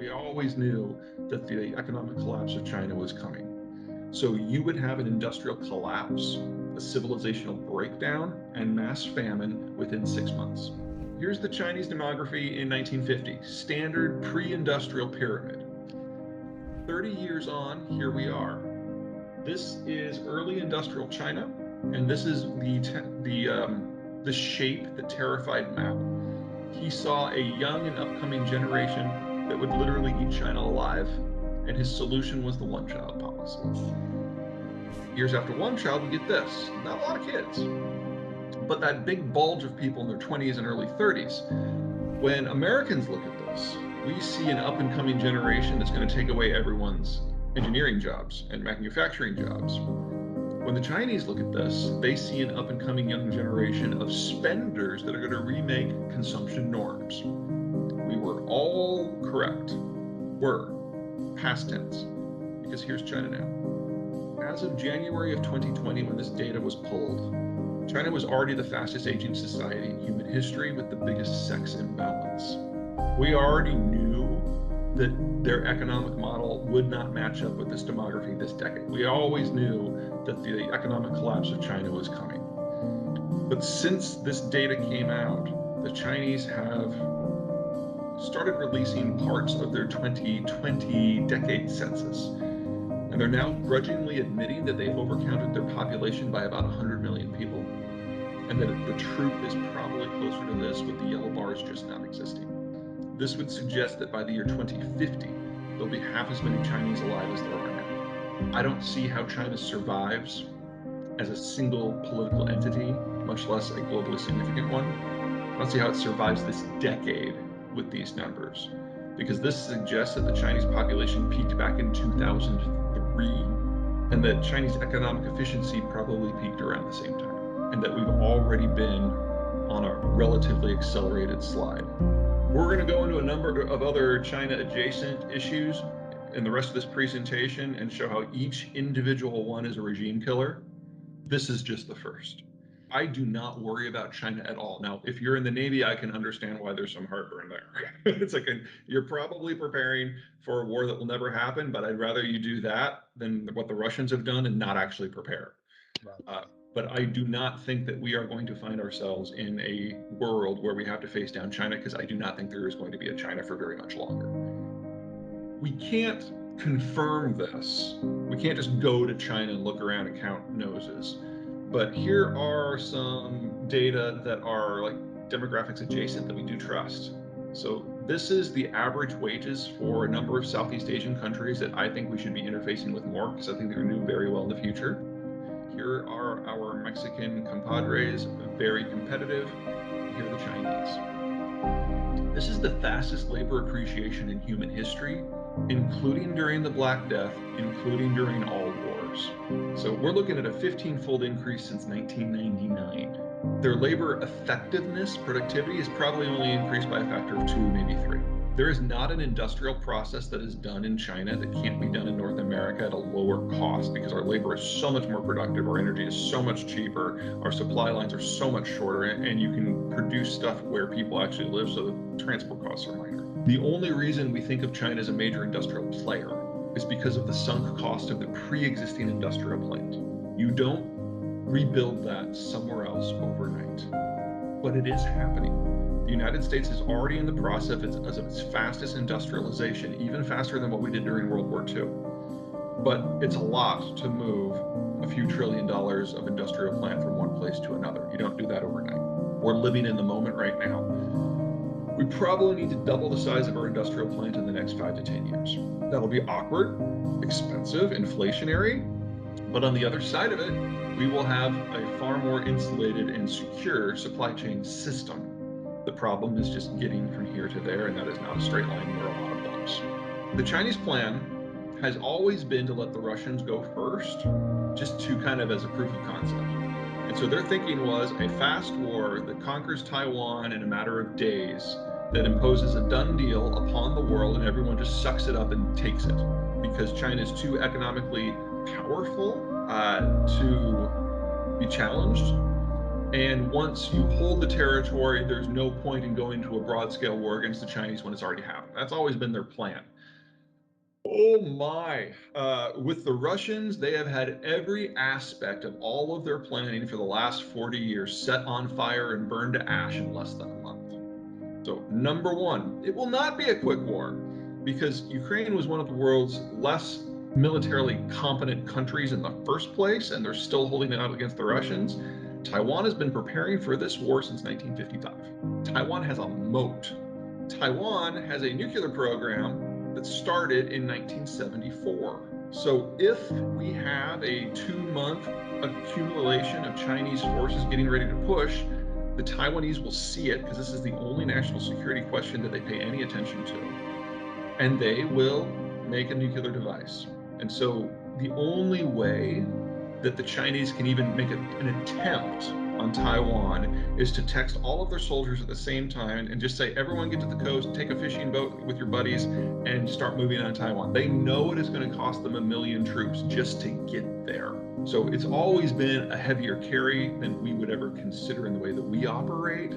We always knew that the economic collapse of China was coming. So you would have an industrial collapse, a civilizational breakdown, and mass famine within 6 months. Here's the Chinese demography in 1950, standard pre-industrial pyramid. 30 years on, here we are. This is early industrial China, and this is the shape that terrified Mao. He saw a young and upcoming generation that would literally eat China alive, and his solution was the one-child policy. Years after one child, we get this. Not a lot of kids, but that big bulge of people in their 20s and early 30s. When Americans look at this, we see an up-and-coming generation that's going to take away everyone's engineering jobs and manufacturing jobs. When the Chinese look at this, they see an up-and-coming young generation of spenders that are going to remake consumption norms. We were all correct. Were. Past tense. Because here's China now. As of January of 2020, when this data was pulled, China was already the fastest aging society in human history with the biggest sex imbalance. We already knew that their economic model would not match up with this demography this decade. We always knew that the economic collapse of China was coming. But since this data came out, the Chinese have started releasing parts of their 2020 decade census. And they're now grudgingly admitting that they've overcounted their population by about 100 million people. And that the truth is probably closer to this, with the yellow bars just not existing. This would suggest that by the year 2050, there'll be half as many Chinese alive as there are now. I don't see how China survives as a single political entity, much less a globally significant one. I don't see how it survives this decade with these numbers, because this suggests that the Chinese population peaked back in 2003, and that Chinese economic efficiency probably peaked around the same time, and that we've already been on a relatively accelerated slide. We're going to go into a number of other China-adjacent issues in the rest of this presentation and show how each individual one is a regime killer. This is just the first. I do not worry about China at all. Now, if you're in the Navy, I can understand why there's some heartburn there. It's like you're probably preparing for a war that will never happen, but I'd rather you do that than what the Russians have done and not actually prepare. But I do not think that we are going to find ourselves in a world where we have to face down China, because I do not think there is going to be a China for very much longer. We can't confirm this. We can't just go to China and look around and count noses. But here are some data that are like demographics adjacent that we do trust. So this is the average wages for a number of Southeast Asian countries that I think we should be interfacing with more, because I think they're going to do very well in the future. Here are our Mexican compadres, very competitive. Here are the Chinese. This is the fastest labor appreciation in human history, including during the Black Death, including during all wars. So we're looking at a 15-fold increase since 1999. Their labor effectiveness, productivity, is probably only increased by a factor of 2, maybe 3. There is not an industrial process that is done in China that can't be done in North America at a lower cost, because our labor is so much more productive, our energy is so much cheaper, our supply lines are so much shorter, and you can produce stuff where people actually live, so the transport costs are minor. The only reason we think of China as a major industrial player is because of the sunk cost of the pre-existing industrial plant. You don't rebuild that somewhere else overnight, but it is happening. The United States is already in the process of its fastest industrialization, even faster than what we did during World War II. But it's a lot to move a few $1 trillion of industrial plant from one place to another. You don't do that overnight. We're living in the moment right now. We probably need to double the size of our industrial plant in the next 5 to 10 years. That'll be awkward, expensive, inflationary, but on the other side of it, we will have a far more insulated and secure supply chain system. The problem is just getting from here to there, and that is not a straight line. There are a lot of bumps. The Chinese plan has always been to let the Russians go first, just to kind of as a proof of concept. And so their thinking was a fast war that conquers Taiwan in a matter of days, that imposes a done deal upon the world, and everyone just sucks it up and takes it, because China is too economically powerful to be challenged. And once you hold the territory, there's no point in going to a broad-scale war against the Chinese when it's already happened. That's always been their plan. Oh my. With the Russians, they have had every aspect of all of their planning for the last 40 years set on fire and burned to ash in less than a month. So, number one, it will not be a quick war because Ukraine was one of the world's less militarily competent countries in the first place, and they're still holding it out against the Russians. Taiwan has been preparing for this war since 1955. Taiwan has a moat. Taiwan has a nuclear program that started in 1974. So, if we have a 2 month accumulation of Chinese forces getting ready to push, the Taiwanese will see it because this is the only national security question that they pay any attention to. And they will make a nuclear device. And so the only way that the Chinese can even make an attempt on Taiwan is to text all of their soldiers at the same time and just say, everyone get to the coast, take a fishing boat with your buddies, and start moving on Taiwan. They know it is going to cost them 1 million troops just to get there. So it's always been a heavier carry than we would ever consider in the way that we operate.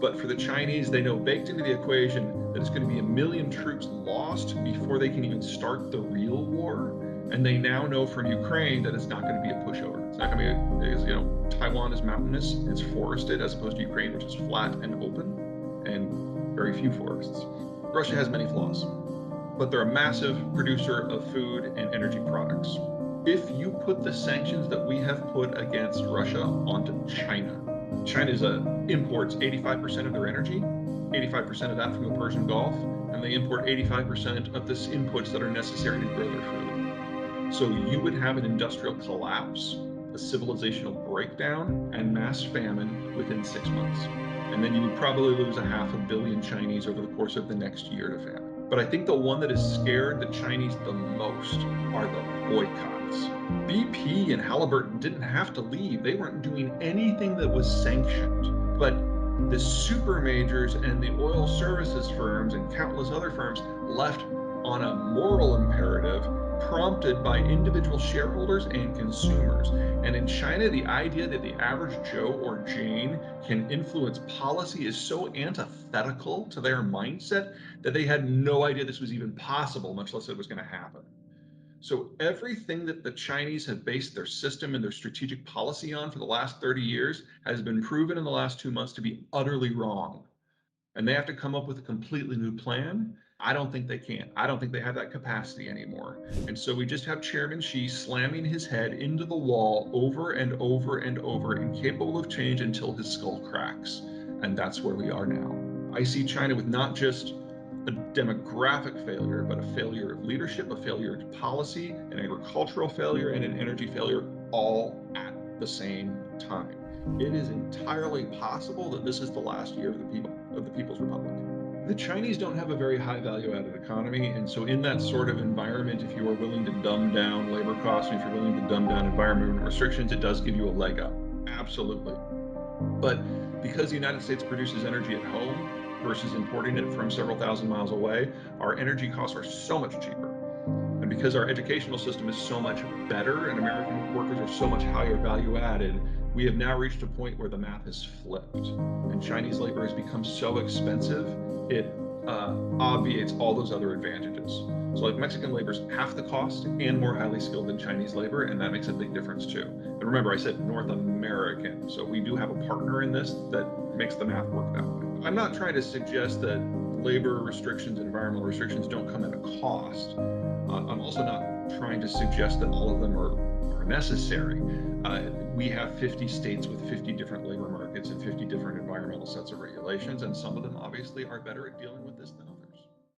But for the Chinese, they know baked into the equation that it's going to be 1 million troops lost before they can even start the real war. And they now know from Ukraine that it's not going to be a pushover. It's not going to be, because Taiwan is mountainous, it's forested, as opposed to Ukraine, which is flat and open and very few forests. Russia has many flaws, but they're a massive producer of food and energy products. If you put the sanctions that we have put against Russia onto China, China imports 85% of their energy, 85% of that from the Persian Gulf, and they import 85% of the inputs that are necessary to grow their food. So you would have an industrial collapse, a civilizational breakdown, and mass famine within 6 months. And then you would probably lose 500 million Chinese over the course of the next year to famine. But I think the one that has scared the Chinese the most are the boycotts. BP and Halliburton didn't have to leave. They weren't doing anything that was sanctioned. But the super majors and the oil services firms and countless other firms left on a moral imperative prompted by individual shareholders and consumers. And in China, the idea that the average Joe or Jane can influence policy is so antithetical to their mindset that they had no idea this was even possible, much less it was going to happen. So everything that the Chinese have based their system and their strategic policy on for the last 30 years has been proven in the last 2 months to be utterly wrong. And they have to come up with a completely new plan. I don't think they can. I don't think they have that capacity anymore. And so we just have Chairman Xi slamming his head into the wall over and over and over, incapable of change until his skull cracks. And that's where we are now. I see China with not just a demographic failure, but a failure of leadership, a failure of policy, an agricultural failure, and an energy failure all at the same time. It is entirely possible that this is the last year of the People's Republic. The Chinese don't have a very high value-added economy, and so in that sort of environment, if you are willing to dumb down labor costs, and if you're willing to dumb down environmental restrictions, it does give you a leg up. Absolutely. But because the United States produces energy at home versus importing it from several thousand miles away, our energy costs are so much cheaper. And because our educational system is so much better and American workers are so much higher value added, we have now reached a point where the math has flipped. And Chinese labor has become so expensive, it obviates all those other advantages. So like Mexican labor is half the cost and more highly skilled than Chinese labor, and that makes a big difference too. And remember, I said North American, so we do have a partner in this that makes the math work that way. I'm not trying to suggest that labor restrictions, environmental restrictions don't come at a cost. I'm also not trying to suggest that all of them are necessary. We have 50 states with 50 different labor markets and 50 different environmental sets of regulations, and some of them obviously are better at dealing with this than